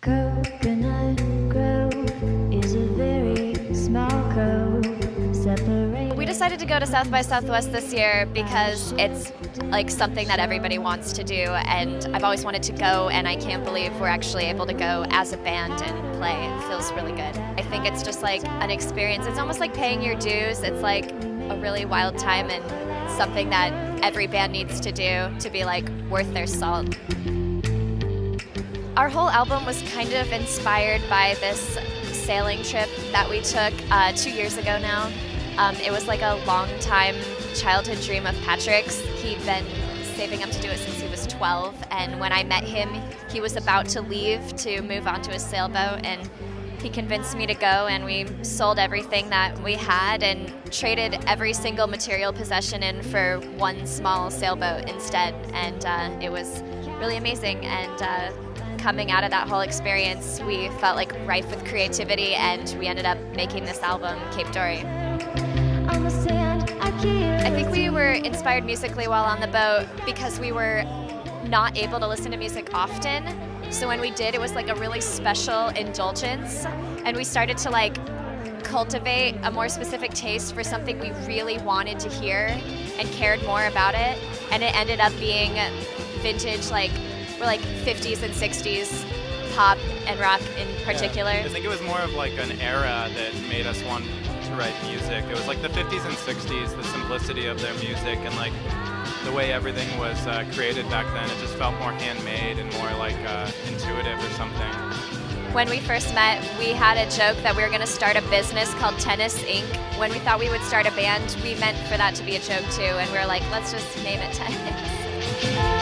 Coconut Grove is a very small cove separated. We decided to go to South by Southwest this year because it's like something that everybody wants to do, and I've always wanted to go, and I can't believe we're actually able to go as a band and play. It feels really good. I think it's just like an experience. It's almost like paying your dues. It's like a really wild time and something that every band needs to do to be like worth their salt. Our whole album was kind of inspired by this sailing trip that we took 2 years ago now. It was like a long time childhood dream of Patrick's. He'd been saving up to do it since he was 12, and when I met him, he was about to leave to move on to a sailboat, and he convinced me to go, and we sold everything that we had and traded every single material possession in for one small sailboat instead, and it was really amazing. And coming out of that whole experience, we felt like rife with creativity, and we ended up making this album, Cape Dory. On the sand, I think we were inspired musically while on the boat because we were not able to listen to music often. So when we did, it was like a really special indulgence, and we started to like cultivate a more specific taste for something we really wanted to hear and cared more about it. And it ended up being vintage, like we're like 50s and 60s pop and rock in particular. Yeah. I think it was more of like an era that made us want to write music. It was like the 50s and 60s, the simplicity of their music and like the way everything was created back then. It just felt more handmade and more like intuitive or something. When we first met, we had a joke that we were going to start a business called Tennis Inc. When we thought we would start a band, we meant for that to be a joke too, and we were like, let's just name it Tennis.